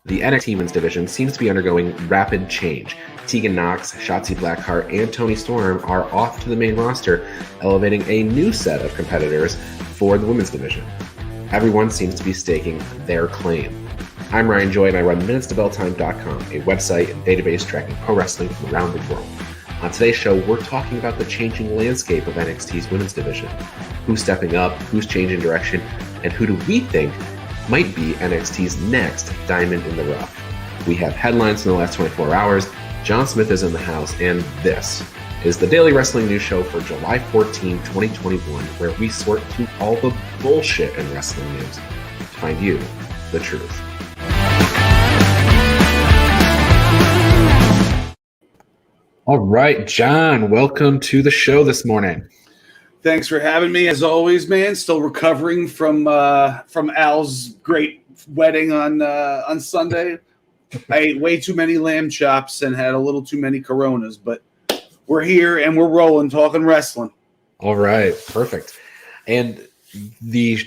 The NXT Women's division seems to be undergoing rapid change. Tegan Nox, Shotzi Blackheart, and Toni Storm are off to the main roster, elevating a new set of competitors for the women's division. Everyone seems to be staking their claim. I'm Ryan Joy, and I run MinutesToBellTime.com, a website and database tracking pro wrestling from around the world. On today's show, we're talking about the changing landscape of NXT's women's division. Who's stepping up, who's changing direction, and who do we think might be NXT's next diamond in the rough? We have headlines in the last 24 hours. John Smith is in the house, and this is the Daily Wrestling News Show for July 14, 2021, where we sort through all the bullshit in wrestling news to find you the truth. All right, John, welcome to the show this morning. Thanks for having me, as always, man. Still recovering from Al's great wedding on Sunday. I ate way too many lamb chops and had a little too many Coronas, but we're here and we're rolling, talking wrestling. All right, perfect. And the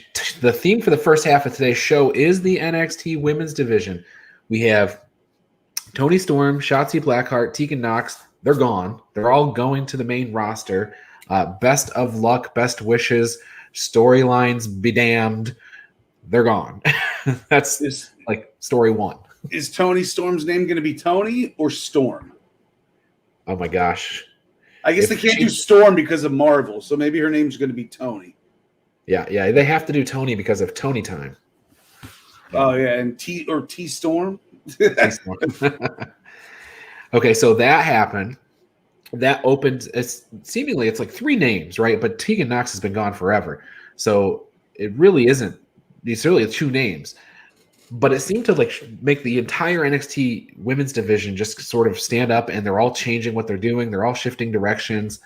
theme for the first half of today's show is the NXT Women's Division. We have Toni Storm, Shotzi Blackheart, Tegan Nox. They're gone. They're all going to the main roster. Best of luck, best wishes, storylines be damned. They're gone. That's like story one. Is Toni Storm's name going to be Toni or Storm? Oh my gosh. I guess they can't do Storm because of Marvel, so maybe her name's going to be Toni. Yeah. They have to do Toni because of Tony time. Oh yeah, and T Storm. Okay, so that happened. That opened. It's like three names, right? But Tegan Nox has been gone forever, so it really isn't. It's really two names, but it seemed to like make the entire NXT women's division just sort of stand up, and they're all changing what they're doing. They're all shifting directions.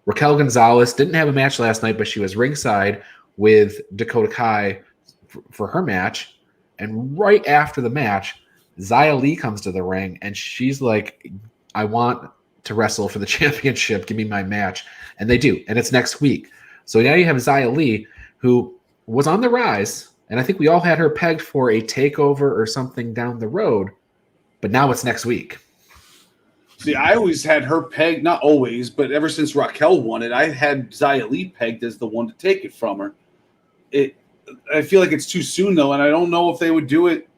Raquel Gonzalez didn't have a match last night, but she was ringside with Dakota Kai for her match, and right after the match, Xia Li comes to the ring, and she's like, I want to wrestle for the championship. Give me my match. And they do. And it's next week. So now you have Xia Li, who was on the rise, and I think we all had her pegged for a takeover or something down the road, but now it's next week. See, I always had her pegged, not always, but ever since Raquel won it, I had Xia Li pegged as the one to take it from her. I feel like it's too soon, though, and I don't know if they would do it,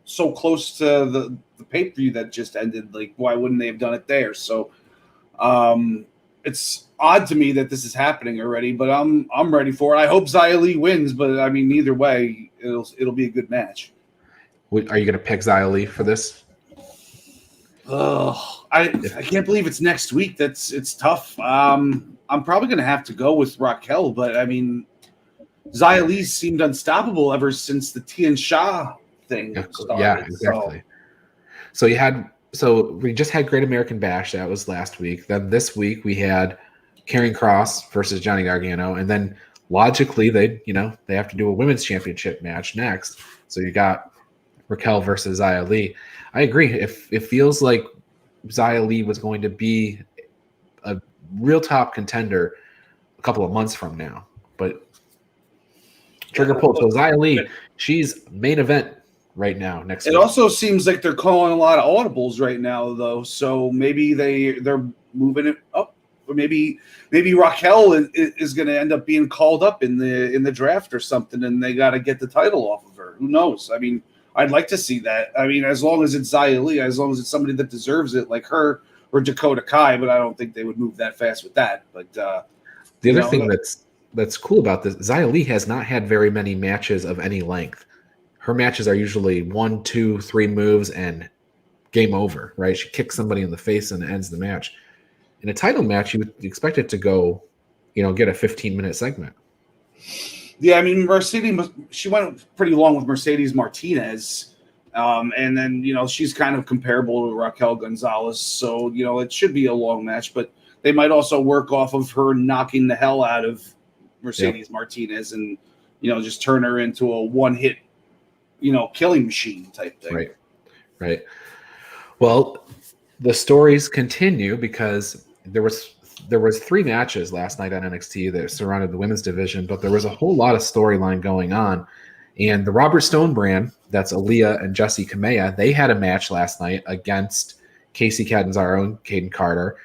so close to the pay-per-view that just ended. Like, why wouldn't they have done it there? So it's odd to me that this is happening already, but I'm ready for it. I hope Xia Li wins, but I mean, either way, it'll be a good match. Are you going to pick Xia Li for this? I can't believe it's next week. It's tough. I'm probably going to have to go with Raquel, but I mean, Xia Li seemed unstoppable ever since the Tian Sha thing started. Yeah, exactly. So we just had Great American Bash. That was last week. Then this week we had Karrion Kross versus Johnny Gargano, and then logically they have to do a women's championship match next. So you got Raquel versus Xia Li. I agree. It feels like Xia Li was going to be a real top contender a couple of months from now, but trigger pulled. So Xia Li, she's main event right now next week. It also seems like they're calling a lot of audibles right now, though. So maybe they're moving it up, or maybe Raquel is going to end up being called up in the draft or something, and they got to get the title off of her. Who knows? I mean, I'd like to see that. I mean, as long as it's Xia Li, as long as it's somebody that deserves it, like her or Dakota Kai, but I don't think they would move that fast with that. But the other thing that's cool about this, Xia Li has not had very many matches of any length. Her matches are usually 1, 2, 3 moves and game over, right? She kicks somebody in the face and ends the match. In a title match, you would expect it to go, get a 15-minute segment. Yeah, I mean, Mercedes, she went pretty long with Mercedes Martinez. And then, she's kind of comparable to Raquel Gonzalez. So, it should be a long match, but they might also work off of her knocking the hell out of Mercedes Martinez and, just turn her into a one-hit, killing machine type thing. Right. Well, the stories continue because there was 3 matches last night on NXT that surrounded the women's division, but there was a whole lot of storyline going on. And the Robert Stone brand That's Aaliyah and Jessie Kamea. They had a match last night against Casey Catanzaro and Caden Carter.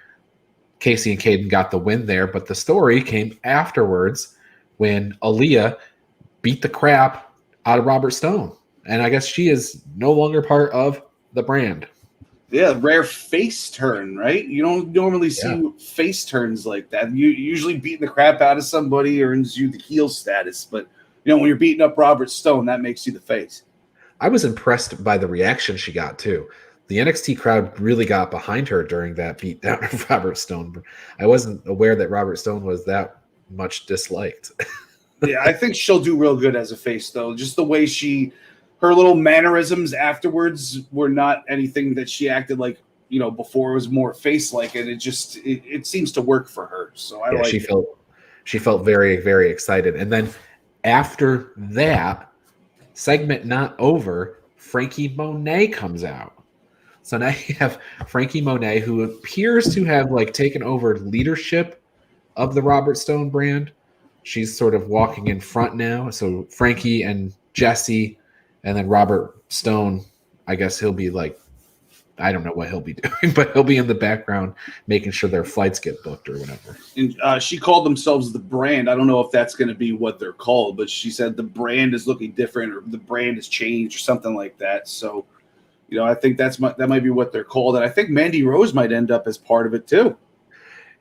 Casey and Caden got the win there, but the story came afterwards when Aaliyah beat the crap out of Robert Stone. And I guess she is no longer part of the brand. Yeah, rare face turn, right? You don't normally see face turns like that. You usually beating the crap out of somebody earns you the heel status, but when you're beating up Robert Stone, that makes you the face. I was impressed by the reaction she got too. The NXT crowd really got behind her during that beatdown of Robert Stone. I wasn't aware that Robert Stone was that much disliked. Yeah, I think she'll do real good as a face, though. Just the way her little mannerisms afterwards were not anything that she acted like, before. It was more face-like, and it seems to work for her. So I like it. She felt very, very excited. And then after that, segment not over, Frankie Monet comes out. So now you have Frankie Monet, who appears to have taken over leadership of the Robert Stone brand. She's sort of walking in front now. So Frankie and Jessie, and then Robert Stone, I guess he'll be I don't know what he'll be doing, but he'll be in the background making sure their flights get booked or whatever. And she called themselves the brand. I don't know if that's going to be what they're called, but she said the brand is looking different, or the brand has changed, or something like that. So, I think that might be what they're called. And I think Mandy Rose might end up as part of it too.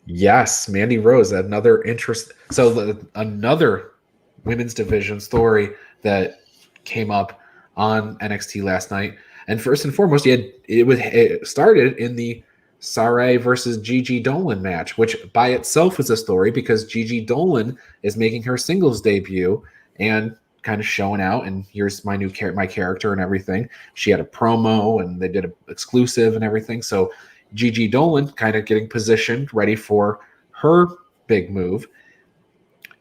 Yes, Mandy Rose, another interest. So another women's division story that came up on NXT last night. And first and foremost, it started in the Sarai versus Gigi Dolan match, which by itself is a story because Gigi Dolan is making her singles debut and kind of showing out. And here's my my character and everything. She had a promo and they did an exclusive and everything. So Gigi Dolan kind of getting positioned, ready for her big move.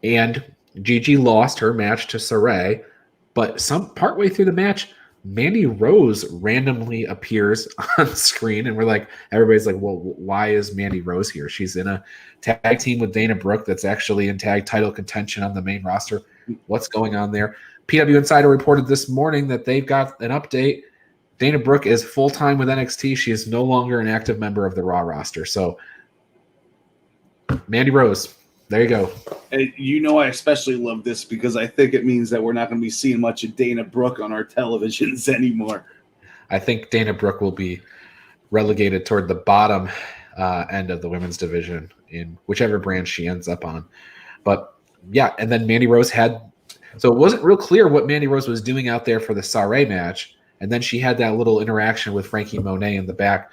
And Gigi lost her match to Sarai, but partway through the match, Mandy Rose randomly appears on screen, and everybody's like, well, why is Mandy Rose here? She's in a tag team with Dana Brooke that's actually in tag title contention on the main roster. What's going on there? PW Insider reported this morning that they've got an update. Dana Brooke is full-time with NXT. She is no longer an active member of the Raw roster. So, Mandy Rose, there you go. And I especially love this because I think it means that we're not going to be seeing much of Dana Brooke on our televisions anymore. I think Dana Brooke will be relegated toward the bottom end of the women's division in whichever brand she ends up on. But, yeah, and then Mandy Rose so it wasn't real clear what Mandy Rose was doing out there for the Sarai match. And then she had that little interaction with Frankie Monet in the back.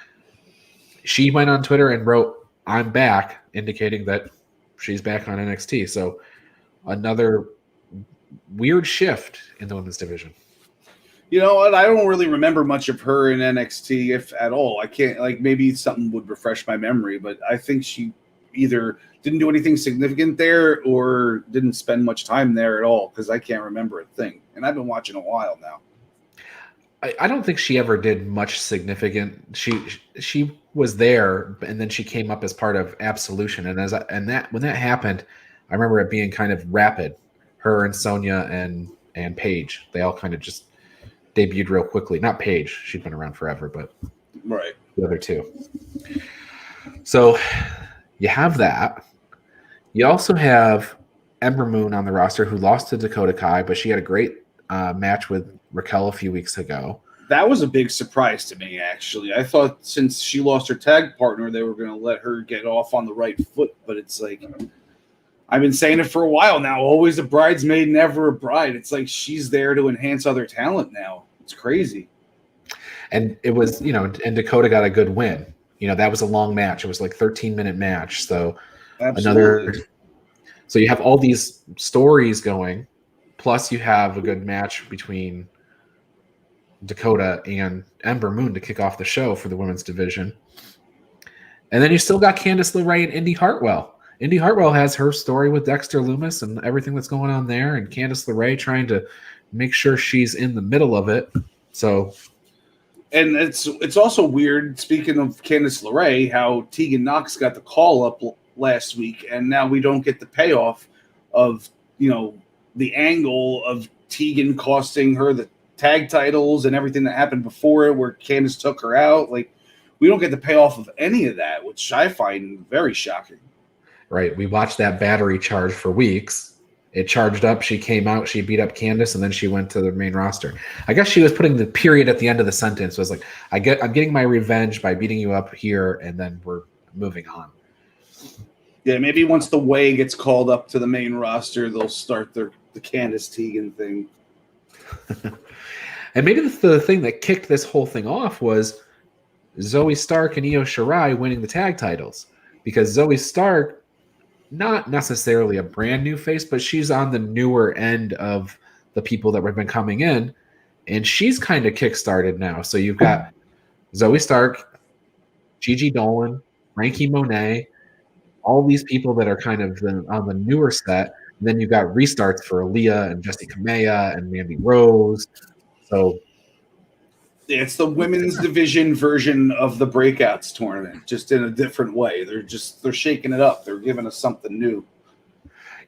She went on Twitter and wrote, "I'm back," indicating that she's back on NXT. So another weird shift in the women's division. You know what? I don't really remember much of her in NXT, if at all. I can't, maybe something would refresh my memory, but I think she either didn't do anything significant there or didn't spend much time there at all, because I can't remember a thing. And I've been watching a while now. I don't think she ever did much significant. She was there, and then she came up as part of Absolution, and when that happened, I remember it being kind of rapid. Her and Sonya and Paige, they all kind of just debuted real quickly. Not Paige; she'd been around forever, but right, the other two. So you have that. You also have Ember Moon on the roster, who lost to Dakota Kai, but she had a great match with Raquel a few weeks ago. That was a big surprise to me, actually. I thought since she lost her tag partner, they were going to let her get off on the right foot. But it's I've been saying it for a while now. Always a bridesmaid, never a bride. It's she's there to enhance other talent now. It's crazy. And it was, and Dakota got a good win. That was a long match. It was 13-minute match. So absolutely. So you have all these stories going. Plus, you have a good match between Dakota and Ember Moon to kick off the show for the women's division. And then you still got Candice LeRae and Indy Hartwell. Indy Hartwell has her story with Dexter Lumis and everything that's going on there, and Candice LeRae trying to make sure she's in the middle of it. So, and it's also weird, speaking of Candice LeRae, how Tegan Nox got the call up last week, and now we don't get the payoff of, the angle of Tegan costing her the tag titles and everything that happened before it, where Candice took her out. Like, we don't get the payoff of any of that, which I find very shocking. Right. We watched that battery charge for weeks. It charged up. She came out. She beat up Candice, and then she went to the main roster. I guess she was putting the period at the end of the sentence. Was like, I'm getting my revenge by beating you up here, and then we're moving on. Yeah, maybe once the Way gets called up to the main roster, they'll start the Candice Tegan thing. And maybe the thing that kicked this whole thing off was Zoe Stark and Io Shirai winning the tag titles, because Zoe Stark, not necessarily a brand new face, but she's on the newer end of the people that have been coming in, and she's kind of kickstarted now. So you've got Zoe Stark, Gigi Dolan, Frankie Monet, all these people that are kind of on the newer set. And then you've got restarts for Aaliyah and Jessie Kamea and Mandy Rose. So it's the women's division version of the Breakouts tournament, just in a different way. They're shaking it up. They're giving us something new.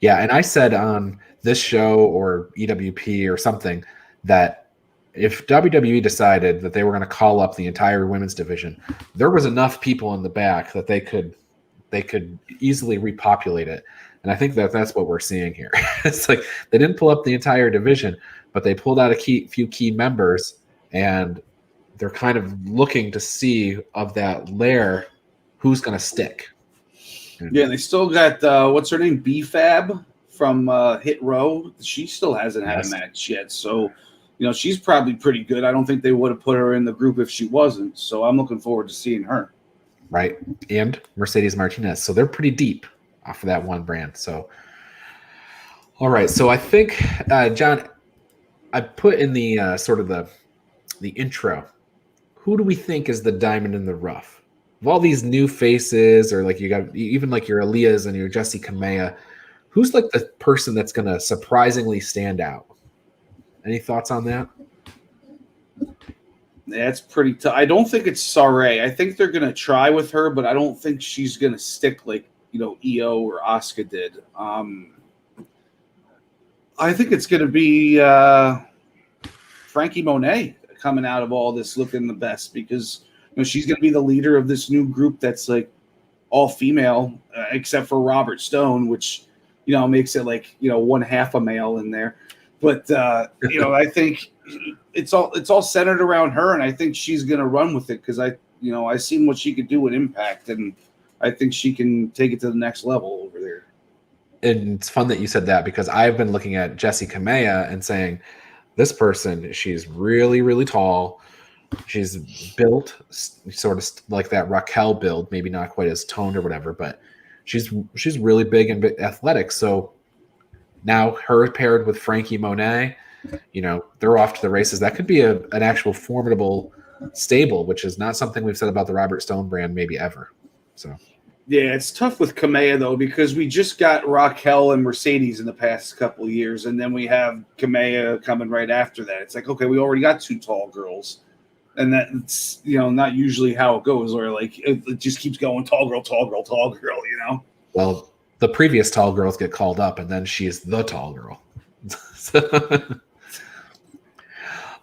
Yeah, and I said on this show or EWP or something that if WWE decided that they were going to call up the entire women's division, there was enough people in the back that they could easily repopulate it. And I think that's what we're seeing here. It's like they didn't pull up the entire division, but they pulled out a few key members, and they're kind of looking to see of that layer who's going to stick. Yeah, they still got what's her name, B-Fab from Hit Row. She still hasn't had a match yet, so she's probably pretty good. I don't think they would have put her in the group if she wasn't. So I'm looking forward to seeing her. Right, and Mercedes Martinez. So they're pretty deep off of that one brand. So, all right. So I think, John, I put in the sort of the intro. Who do we think is the diamond in the rough of all these new faces, or like you got even like your Aaliyahs and your Jessie Kamea? Who's like the person that's going to surprisingly stand out? Any thoughts on that? That's pretty tough. I don't think it's Saray. I think they're going to try with her, but I don't think she's going to stick like Io or Asuka did. I think it's going to be Frankie Monet coming out of all this looking the best, because she's going to be the leader of this new group that's like all female, except for Robert Stone, which makes it like one half a male in there. But I think it's all centered around her, and I think she's going to run with it, because I seen what she could do with Impact, and I think she can take it to the next level over there. And it's fun that you said that, because I've been looking at Jessie Kamea and saying, this person, she's really, really tall. She's built sort of like that Raquel build, maybe not quite as toned or whatever, but she's really big and athletic. So now her paired with Frankie Monet, they're off to the races. That could be an actual formidable stable, which is not something we've said about the Robert Stone brand maybe ever. So yeah, it's tough with Kamea, though, because we just got Raquel and Mercedes in the past couple of years, and then we have Kamea coming right after that. It's like, okay, we already got two tall girls, and that's, not usually how it goes, or like it just keeps going tall girl, tall girl, tall girl, Well, the previous tall girls get called up, and then she's the tall girl.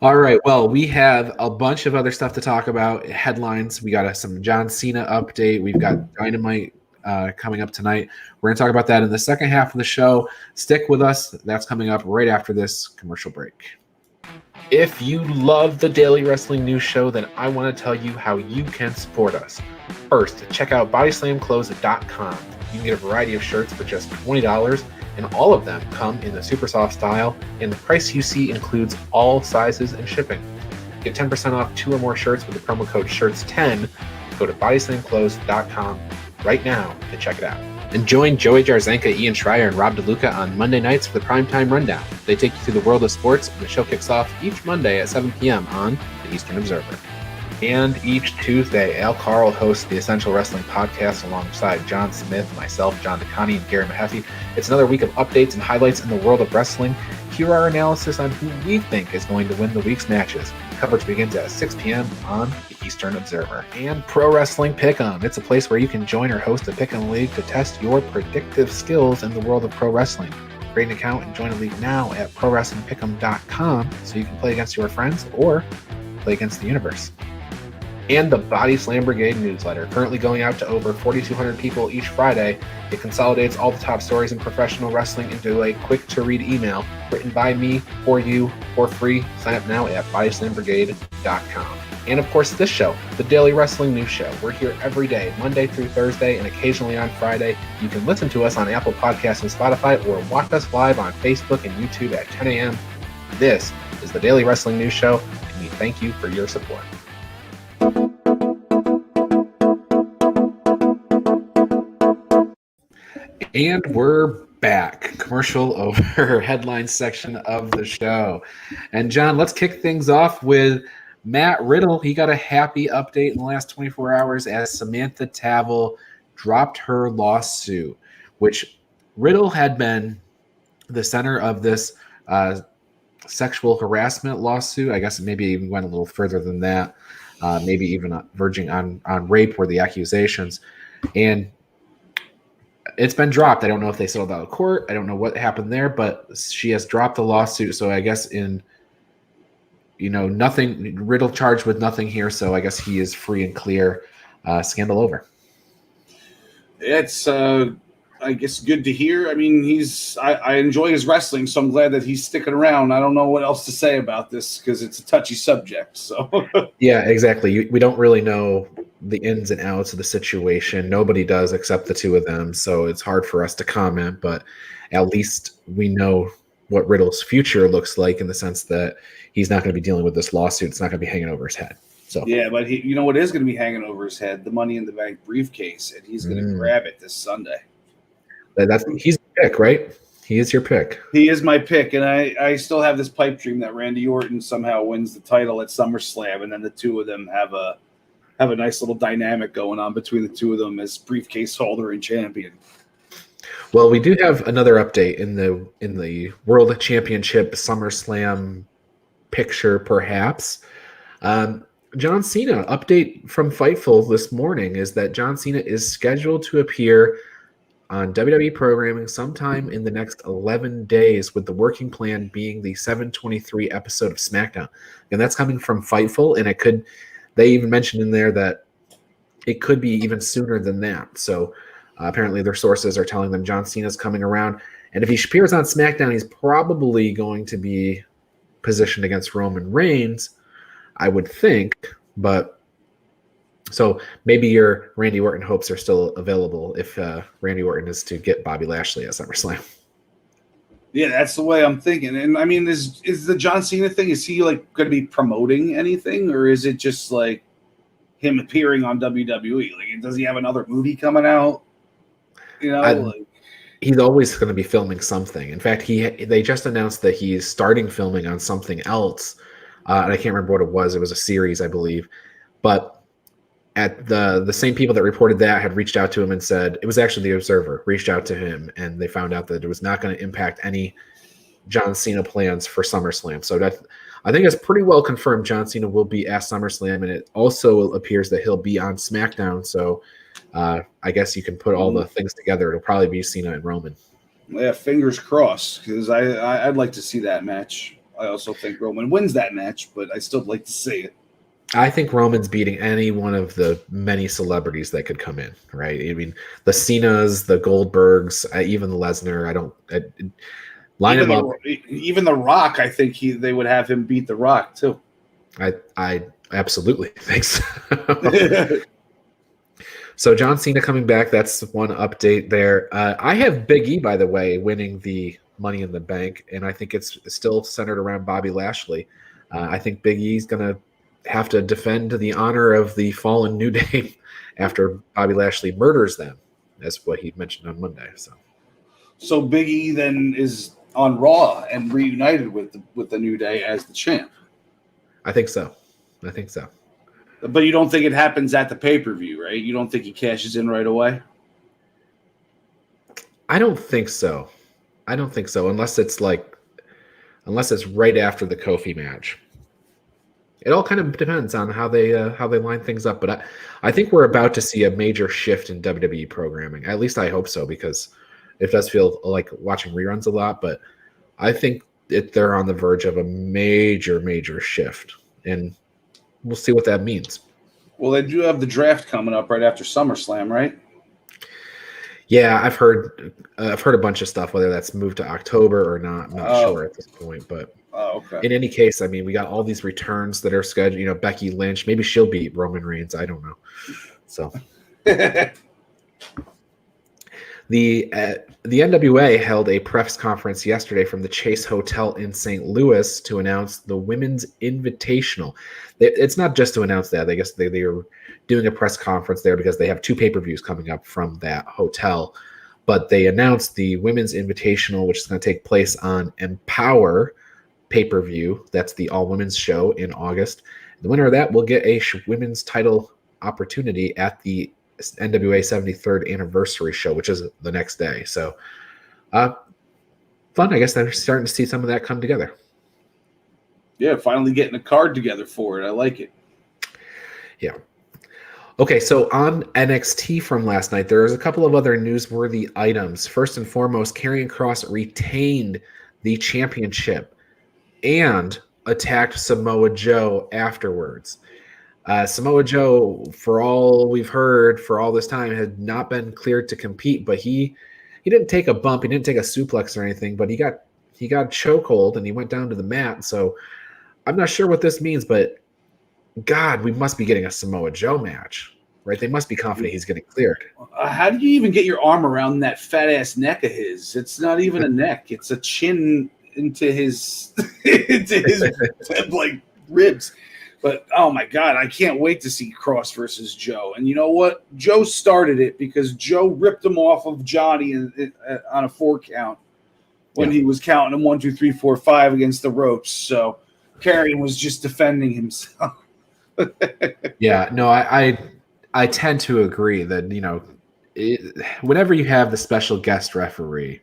All right. Well, we have a bunch of other stuff to talk about. Headlines. We got some John Cena update. We've got Dynamite coming up tonight. We're going to talk about that in the second half of the show. Stick with us. That's coming up right after this commercial break. If you love the Daily Wrestling News Show, then I want to tell you how you can support us. First, check out bodyslamclothes.com. You can get a variety of shirts for just $20, and all of them come in the super soft style, and the price you see includes all sizes and shipping. Get 10% off 2 or more shirts with the promo code SHIRTS10. Go to bodyslamclothes.com right now to check it out. And join Joey Jarzenka, Ian Schreier, and Rob DeLuca on Monday nights for the Primetime Rundown. They take you through the world of sports, and the show kicks off each Monday at 7 p.m. on the Eastern Observer. And each Tuesday, Al Carl hosts the Essential Wrestling Podcast alongside John Smith, myself, John DeConnie, and Gary Mahaffey. It's another week of updates and highlights in the world of wrestling. Here are our analysis on who we think is going to win the week's matches. Coverage begins at 6 p.m. on the Eastern Observer. And Pro Wrestling Pick'em. It's a place where you can join or host a Pick'em League to test your predictive skills in the world of pro wrestling. Create an account and join a league now at ProWrestlingPick'em.com so you can play against your friends or play against the universe. And the Body Slam Brigade newsletter, currently going out to over 4,200 people each Friday. It consolidates all the top stories in professional wrestling into a quick-to-read email written by me for you for free. Sign up now at BodySlamBrigade.com. And of course, this show, the Daily Wrestling News Show. We're here every day, Monday through Thursday, and occasionally on Friday. You can listen to us on Apple Podcasts and Spotify, or watch us live on Facebook and YouTube at 10 a.m. This is the Daily Wrestling News Show, and we thank you for your support. And we're back. Commercial over headline section of the show. And John, let's kick things off with Matt Riddle. He got a happy update in the last 24 hours as Samantha Tavel dropped her lawsuit, which Riddle had been the center of this sexual harassment lawsuit. I guess it maybe even went a little further than that, maybe even verging on rape were the accusations. And it's been dropped. I don't know if they settled out of court. I don't know what happened there, but she has dropped the lawsuit. So I guess nothing, Riddle charged with nothing here. So I guess he is free and clear. Scandal over. It's, I guess, good to hear. I mean, I enjoy his wrestling, so I'm glad that he's sticking around. I don't know what else to say about this because it's a touchy subject. So yeah, exactly. We don't really know the ins and outs of the situation. Nobody does except the two of them. So it's hard for us to comment, but at least we know what Riddle's future looks like in the sense that he's not going to be dealing with this lawsuit. It's not going to be hanging over his head. So yeah, but what is going to be hanging over his head? The Money in the Bank briefcase, and he's going to grab it this Sunday. He's your pick, right? He is your pick. He is my pick, and I still have this pipe dream that Randy Orton somehow wins the title at SummerSlam, and then the two of them have a nice little dynamic going on between the two of them as briefcase holder and champion. Well, we do have another update in the World Championship SummerSlam picture, perhaps. John Cena, update from Fightful this morning is that John Cena is scheduled to appear on WWE programming sometime in the next 11 days, with the working plan being the 7/23 episode of SmackDown. And that's coming from Fightful, and they even mentioned in there that it could be even sooner than that. So apparently their sources are telling them John Cena's coming around. And if he appears on SmackDown, he's probably going to be positioned against Roman Reigns, I would think. But so maybe your Randy Orton hopes are still available if Randy Orton is to get Bobby Lashley at SummerSlam. Yeah, that's the way I'm thinking. And I mean, is the John Cena thing, is he like going to be promoting anything, or is it just like him appearing on WWE? Like, does he have another movie coming out? He's always going to be filming something. In fact, they just announced that he's starting filming on something else. And I can't remember what it was. It was a series, I believe. But at the same people that reported that had reached out to him and said, it was actually the Observer reached out to him, and they found out that it was not going to impact any John Cena plans for SummerSlam. So I think it's pretty well confirmed John Cena will be at SummerSlam, and it also appears that he'll be on SmackDown. So I guess you can put all the things together. It'll probably be Cena and Roman. Yeah, fingers crossed, because I'd like to see that match. I also think Roman wins that match, but I still like to see it. I think Roman's beating any one of the many celebrities that could come in, right? I mean, the Cenas, the Goldbergs, even Lesnar. Line him up. Even The Rock, I think they would have him beat The Rock too. I absolutely think so. So John Cena coming back. That's one update there. I have Big E, by the way, winning the Money in the Bank, and I think it's still centered around Bobby Lashley. I think Big E's going to have to defend the honor of the fallen New Day after Bobby Lashley murders them, as what he mentioned on Monday. So Big E then is on Raw and reunited with the New Day as the champ. I think so. But you don't think it happens at the pay-per-view, right? You don't think he cashes in right away? I don't think so. Unless it's right after the Kofi match. It all kind of depends on how they line things up. But I think we're about to see a major shift in WWE programming. At least I hope so, because it does feel like watching reruns a lot, but I think they're on the verge of a major shift, and we'll see what that means. Well, they do have the draft coming up right after SummerSlam, right? Yeah, I've heard a bunch of stuff, whether that's moved to October or not. I'm not sure at this point, but okay. In any case, I mean, we got all these returns that are scheduled. You know, Becky Lynch, maybe she'll beat Roman Reigns. I don't know. So the NWA held a press conference yesterday from the Chase Hotel in St. Louis to announce the Women's Invitational. It's not just to announce that. I guess they are doing a press conference there because they have 2 pay-per-views coming up from that hotel. But they announced the Women's Invitational, which is going to take place on Empower pay-per-view. That's the all-women's show in August. The winner of that will get a women's title opportunity at the NWA 73rd anniversary show, which is the next day. So fun. I guess they're starting to see some of that come together. Yeah, finally getting a card together for it. I like it. Yeah. Okay, so on NXT from last night, there's a couple of other newsworthy items. First and foremost, Karrion Kross retained the championship and attacked Samoa Joe afterwards. Samoa Joe, for all we've heard for all this time, had not been cleared to compete, but he didn't take a bump, he didn't take a suplex or anything, but he got chokehold and he went down to the mat. So I'm not sure what this means, but God, we must be getting a Samoa Joe match, right? They must be confident he's getting cleared. How do you even get your arm around that fat ass neck of his? It's not even a neck; it's a chin into his like ribs. But oh my God, I can't wait to see Kross versus Joe. And you know what? Joe started it because Joe ripped him off of Johnny on a 4 count when he was counting him 1, 2, 3, 4, 5 against the ropes. So Karrion was just defending himself. Yeah, no, I tend to agree that, you know, whenever you have the special guest referee,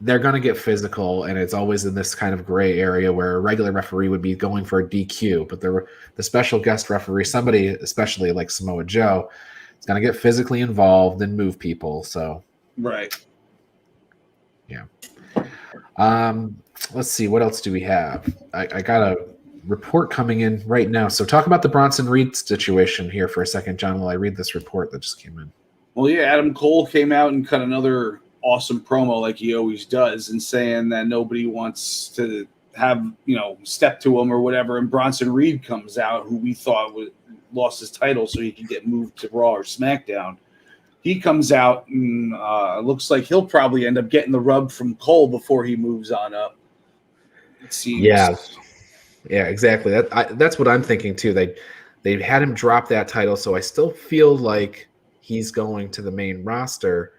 they're going to get physical, and it's always in this kind of gray area where a regular referee would be going for a DQ, but the special guest referee, somebody especially like Samoa Joe, is going to get physically involved and move people. So right, yeah. Let's see, what else do we have? I got a report coming in right now. So talk about the Bronson Reed situation here for a second, John, while I read this report that just came in. Well, yeah, Adam Cole came out and cut another awesome promo like he always does, and saying that nobody wants to have, you know, step to him or whatever. And Bronson Reed comes out, who we thought lost his title so he could get moved to Raw or SmackDown. He comes out and looks like he'll probably end up getting the rub from Cole before he moves on up. It seems. Yeah, exactly. That's what I'm thinking too. They had him drop that title, so I still feel like he's going to the main roster.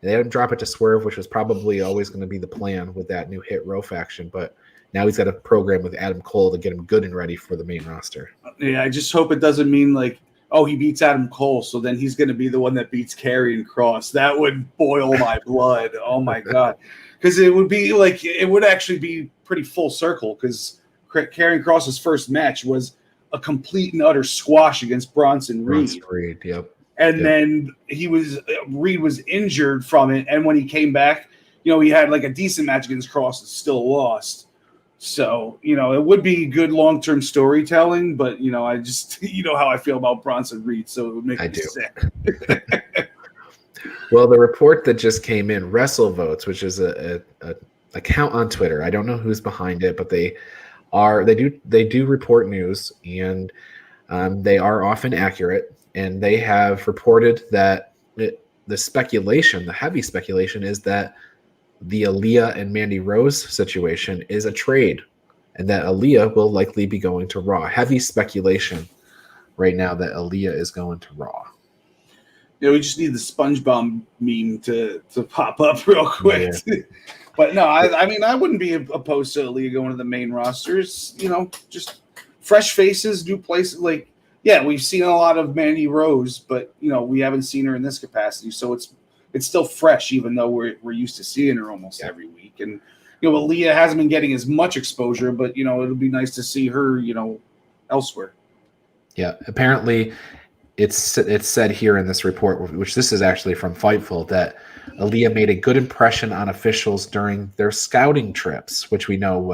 And they had him drop it to Swerve, which was probably always going to be the plan with that new Hit Row faction. But now he's got a program with Adam Cole to get him good and ready for the main roster. Yeah, I just hope it doesn't mean like, oh, he beats Adam Cole, so then he's going to be the one that beats Karrion Kross. That would boil my blood. Oh, my God. Because it would be like, it would actually be pretty full circle, because Karrion Kross's first match was a complete and utter squash against Bronson Reed. Yep. And then Reed was injured from it. And when he came back, you know, he had like a decent match against Kross and still lost. So, you know, it would be good long-term storytelling, but, you know, I just, you know how I feel about Bronson Reed, so it would make me sick. Well, the report that just came in, WrestleVotes, which is a account on Twitter. I don't know who's behind it, but they do report news, and they are often accurate. And they have reported that the heavy speculation is that the Aaliyah and Mandy Rose situation is a trade, and that Aaliyah will likely be going to Raw. Heavy speculation right now that Aaliyah is going to Raw. Yeah, we just need the SpongeBob meme to pop up real quick. Yeah. But no, I mean, I wouldn't be opposed to Aaliyah going to the main rosters. You know, just fresh faces, new places. Like, yeah, we've seen a lot of Mandy Rose, but, you know, we haven't seen her in this capacity. So it's still fresh, even though we're used to seeing her almost every week. And, you know, Aaliyah hasn't been getting as much exposure, but, you know, it'll be nice to see her, you know, elsewhere. Yeah, apparently it's said here in this report, which this is actually from Fightful, that Aaliyah made a good impression on officials during their scouting trips, which we know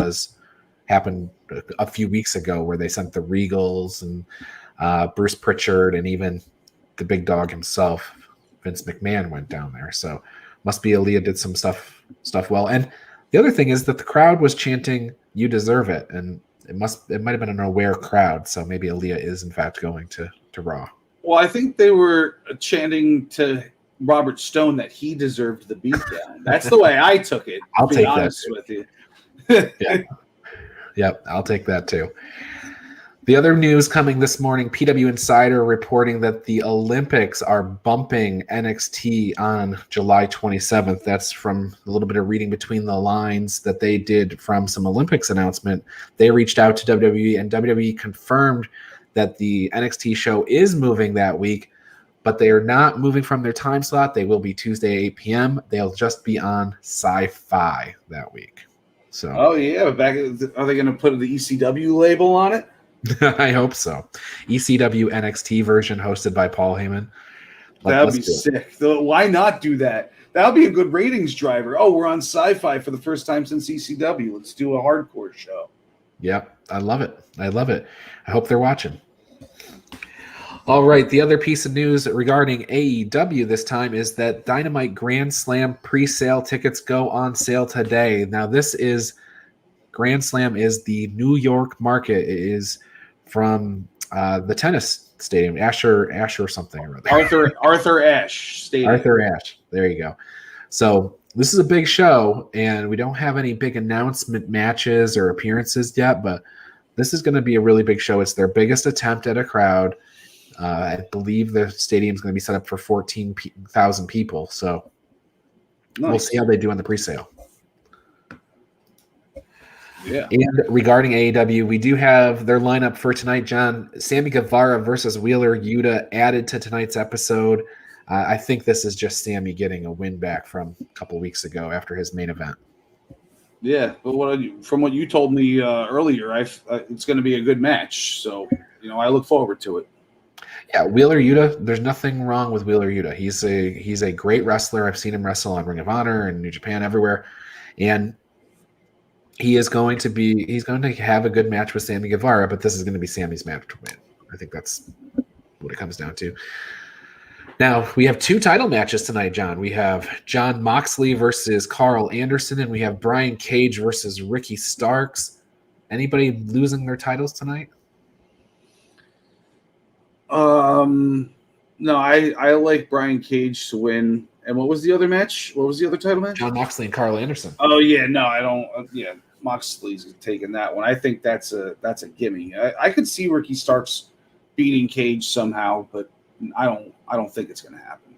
happened a few weeks ago, where they sent the Regals and Bruce Pritchard and even the big dog himself, Vince McMahon, went down there. So must be Aaliyah did some stuff well. And the other thing is that the crowd was chanting, "You deserve it," and it might have been an aware crowd. So maybe Aaliyah is in fact going to Raw. Well, I think they were chanting to Robert Stone that he deserved the beatdown. That's the way I took it. I'll take that with you. Yeah. Yep, I'll take that too. The other news coming this morning, PW Insider reporting that the Olympics are bumping NXT on July 27th. That's from a little bit of reading between the lines that they did from some Olympics announcement. They reached out to WWE, and WWE confirmed that the NXT show is moving that week, but they are not moving from their time slot. They will be Tuesday, 8 p.m. They'll just be on Sci-Fi that week. So, oh yeah, are they going to put the ECW label on it? I hope so. ECW NXT version hosted by Paul Heyman. That would be sick. Why not do that? That would be a good ratings driver. Oh, we're on Sci-Fi for the first time since ECW. Let's do a hardcore show. Yep, I love it. I hope they're watching. All right, the other piece of news regarding AEW this time is that Dynamite Grand Slam pre-sale tickets go on sale today. Now, Grand Slam is the New York market. It is from the tennis stadium, Asher something or other. Arthur Ashe Stadium. Arthur Ashe. There you go. So this is a big show, and we don't have any big announcement matches or appearances yet, but this is going to be a really big show. It's their biggest attempt at a crowd. I believe the stadium is going to be set up for 14,000 people. So We'll see how they do on the pre-sale. Yeah. And regarding AEW, we do have their lineup for tonight, John. Sammy Guevara versus Wheeler Yuta added to tonight's episode. I think this is just Sammy getting a win back from a couple weeks ago after his main event. Yeah, but from what you told me earlier, it's going to be a good match. So, I look forward to it. Yeah, Wheeler Yuta, there's nothing wrong with Wheeler Yuta. He's a great wrestler. I've seen him wrestle on Ring of Honor and New Japan, everywhere. And he's going to have a good match with Sammy Guevara, but this is going to be Sammy's match to win. I think that's what it comes down to. Now, we have two title matches tonight, John. We have Jon Moxley versus Carl Anderson, and we have Brian Cage versus Ricky Starks. Anybody losing their titles tonight? No, I like Brian Cage to win. And what was the other match? What was the other title match? Jon Moxley and Carl Anderson. Oh yeah, no, I don't. Yeah, Moxley's taking that one. I think that's a gimme. I could see Ricky Starks beating Cage somehow, but I don't think it's going to happen.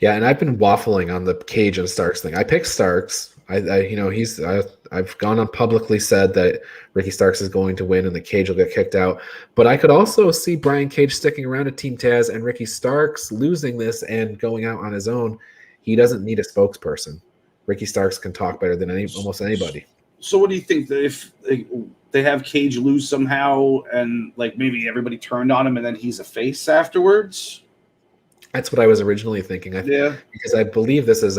Yeah, and I've been waffling on the Cage and Starks thing. I picked Starks. I've gone on publicly said that Ricky Starks is going to win and the Cage will get kicked out. But I could also see Brian Cage sticking around at Team Taz and Ricky Starks losing this and going out on his own. He doesn't need a spokesperson. Ricky Starks can talk better than almost anybody. So what do you think that if they have Cage lose somehow and maybe everybody turned on him and then he's a face afterwards? That's what I was originally thinking. Yeah. Because I believe this is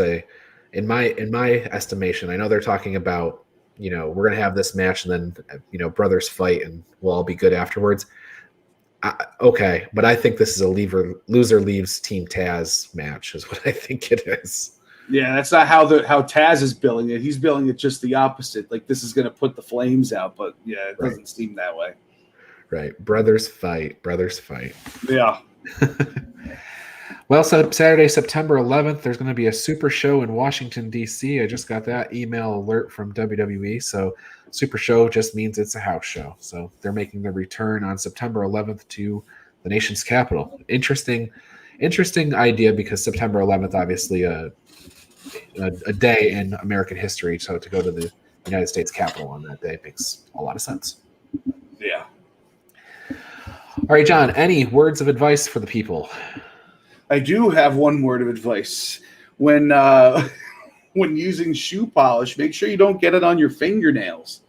in my estimation, I know they're talking about, we're going to have this match and then, brothers fight and we'll all be good afterwards. Okay. But I think this is a loser leaves Team Taz match is what I think it is. Yeah, that's not how Taz is billing it. He's billing it just the opposite. This is going to put the flames out, but yeah, it doesn't seem that way. Right. Brothers fight. Yeah. Well, so Saturday, September 11th, there's going to be a super show in Washington, D.C. I just got that email alert from WWE. So super show just means it's a house show. So they're making the return on September 11th to the nation's capital. Interesting idea because September 11th, obviously a day in American history. So to go to the United States Capitol on that day makes a lot of sense. Yeah. All right, John, any words of advice for the people? I do have one word of advice. When using shoe polish, make sure you don't get it on your fingernails.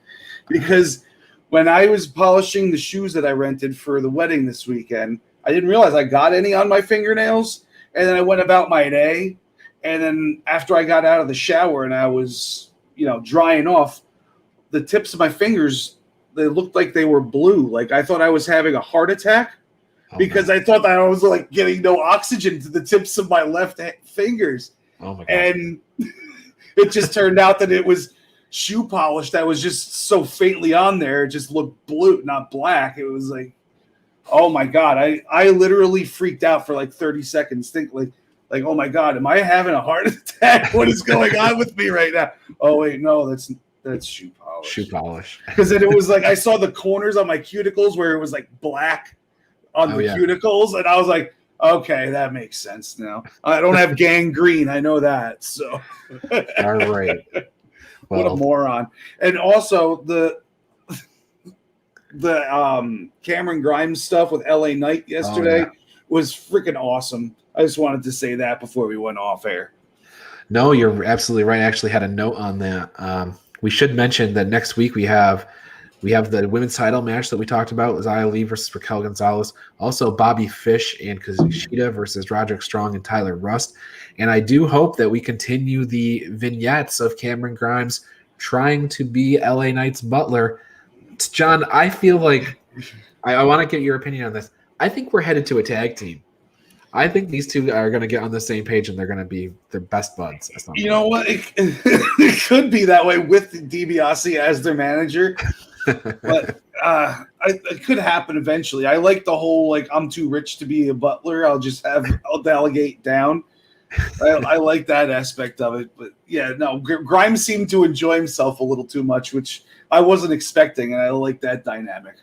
Because when I was polishing the shoes that I rented for the wedding this weekend, I didn't realize I got any on my fingernails, and then I went about my day. And then after I got out of the shower and I was, drying off, the tips of my fingers, they looked like they were blue. Like I thought I was having a heart attack because I thought that I was like getting no oxygen to the tips of my left fingers. Oh my God. And it just turned out that it was shoe polish that was just so faintly on there. It just looked blue, not black. It was like, oh my God. I literally freaked out for like 30 seconds. Think like, oh my God, am I having a heart attack? What is going on with me right now? Oh wait, no, that's shoe polish. Shoe polish. Because then it was like I saw the corners on my cuticles where it was like black on the cuticles, and I was like, okay, that makes sense now. I don't have gangrene, I know that. So all right. What a moron. And also the Cameron Grimes stuff with LA Knight yesterday was freaking awesome. I just wanted to say that before we went off air. No, you're absolutely right. I actually had a note on that. We should mention that next week we have the women's title match that we talked about, Xia Li versus Raquel Gonzalez. Also, Bobby Fish and Kazuchika versus Roderick Strong and Tyler Rust. And I do hope that we continue the vignettes of Cameron Grimes trying to be LA Knight's butler. John, I feel like I want to get your opinion on this. I think we're headed to a tag team. I think these two are going to get on the same page and they're going to be their best buds. You know what? It could be that way with DiBiase as their manager. But it could happen eventually. I like the whole, like, I'm too rich to be a butler. I'll delegate down. I like that aspect of it. But, yeah, no, Grimes seemed to enjoy himself a little too much, which I wasn't expecting, and I like that dynamic.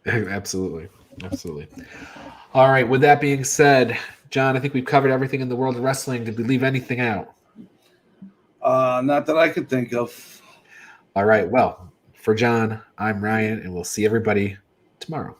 Absolutely. Absolutely. All right. With that being said, John, I think we've covered everything in the world of wrestling. Did we leave anything out? Not that I could think of. All right. Well, for John, I'm Ryan, and we'll see everybody tomorrow.